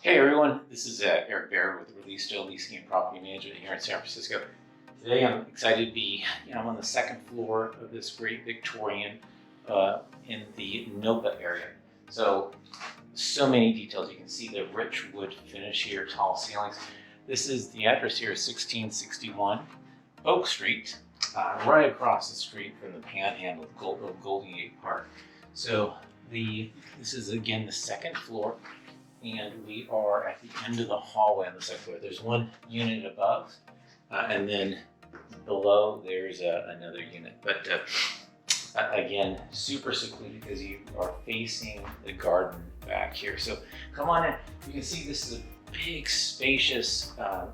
Hey everyone, this is Eric Baird with ReLISTO, Leasing and Property Management here in San Francisco. Today I'm excited to be, I'm on the second floor of this great Victorian in the Napa area. So many details. You can see the rich wood finish here, tall ceilings. The address here is 1661 Oak Street, right across the street from the panhandle of Golden Gate Park. So this is again the second floor. And we are at the end of the hallway on the second floor. There's one unit above, and then below there's another unit. But again, super secluded because you are facing the garden back here. So come on in. You can see this is a big, spacious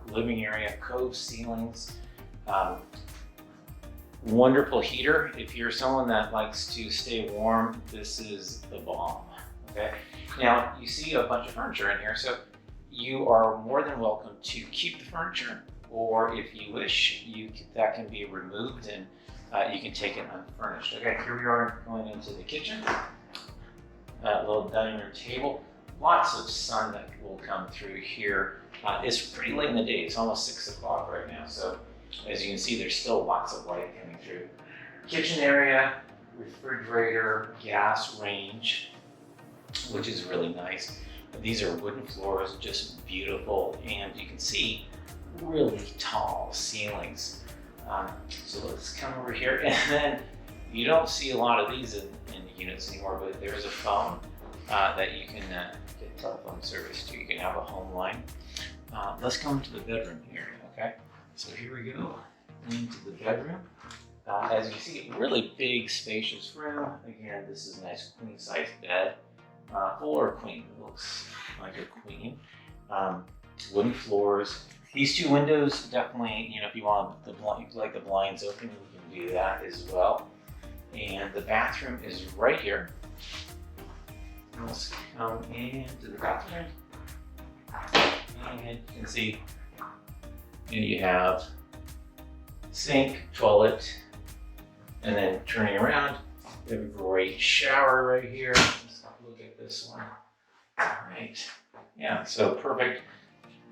living area, cove ceilings, wonderful heater. If you're someone that likes to stay warm, this is the bomb. Okay. Now you see a bunch of furniture in here, so you are more than welcome to keep the furniture, or if you wish, that can be removed and you can take it unfurnished. Okay, here we are going into the kitchen. Little dining room table. Lots of sun that will come through here. It's pretty late in the day. It's almost 6 o'clock right now, so as you can see, there's still lots of light coming through. Kitchen area, refrigerator, gas range, which is really nice. These are wooden floors, just beautiful, and you can see really tall ceilings. So let's come over here, and then you don't see a lot of these in the units anymore, but there's a phone that you can get telephone service to. You can have a home line. Let's come to the bedroom here, okay? So here we go into the bedroom. As you see, really big, spacious room. Again, this is a nice queen-size bed. Full or queen, it looks like a queen. Wooden floors. These two windows, definitely, if you want like the blinds open, you can do that as well. And the bathroom is right here. Let's come into the bathroom. And you can see, you have sink, toilet, and then turning around, you have a great shower right here. Look at this one. All right. Yeah, so perfect.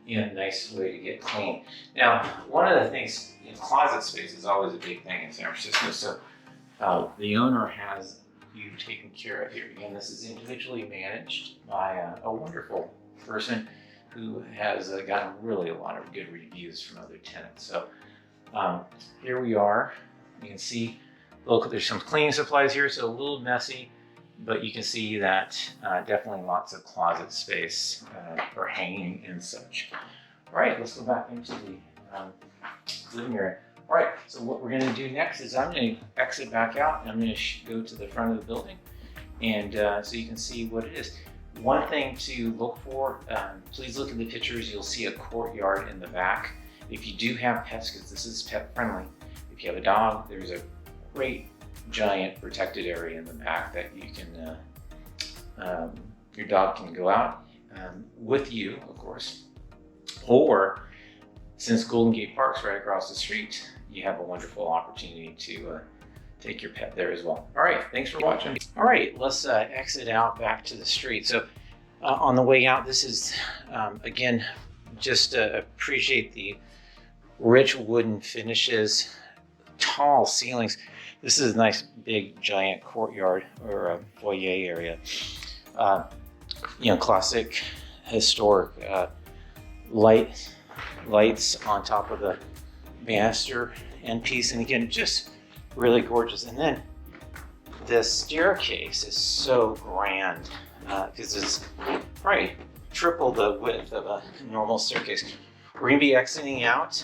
Nice way to get clean. Now, one of the things, closet space is always a big thing in San Francisco. So the owner has you taken care of here. Again, this is individually managed by a wonderful person who has gotten really a lot of good reviews from other tenants. So here we are. You can see, look, there's some cleaning supplies here, so a little messy. But you can see that definitely lots of closet space for hanging and such. All right, let's go back into the living area. All right, so what we're gonna do next is I'm gonna exit back out and I'm gonna go to the front of the building, and so you can see what it is. One thing to look for, please look at the pictures. You'll see a courtyard in the back. If you do have pets, because this is pet friendly, if you have a dog, there's a great giant protected area in the back that you can, your dog can go out with you, of course, or since Golden Gate Park's right across the street, you have a wonderful opportunity to take your pet there as well. All right, thanks for watching. All right, let's exit out back to the street. So on the way out, this is, again, just appreciate the rich wooden finishes, tall ceilings. This is a nice big giant courtyard or a foyer area. Classic historic lights on top of the banister end piece, and again, just really gorgeous. And then the staircase is so grand because it's probably triple the width of a normal staircase. We're gonna be exiting out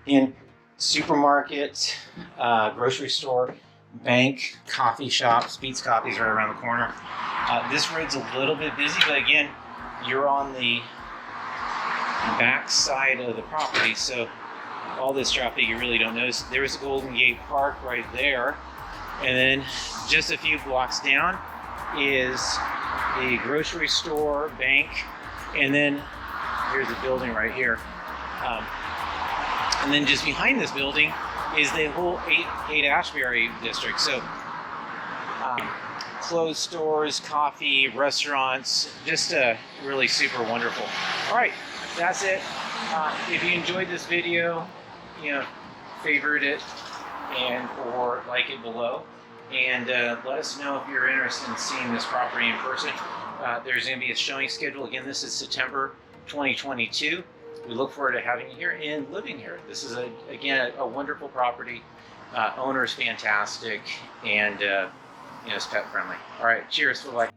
in supermarket, grocery store, bank, coffee shops. Beats Coffee's right around the corner. This road's a little bit busy, but again, you're on the back side of the property, so all this traffic you really don't notice. There's Golden Gate Park right there, and then just a few blocks down is a grocery store, bank, and then here's the building right here. And then just behind this building is the whole 8 Ashbury district. So clothes stores, coffee, restaurants, just really super wonderful. All right, that's it. If you enjoyed this video, favorite it or like it below, and let us know if you're interested in seeing this property in person. There's going to be a showing schedule. Again, this is September 2022. We look forward to having you here and living here. This is again a wonderful property. Owner's fantastic, and it's pet friendly. All right, cheers. Bye-bye.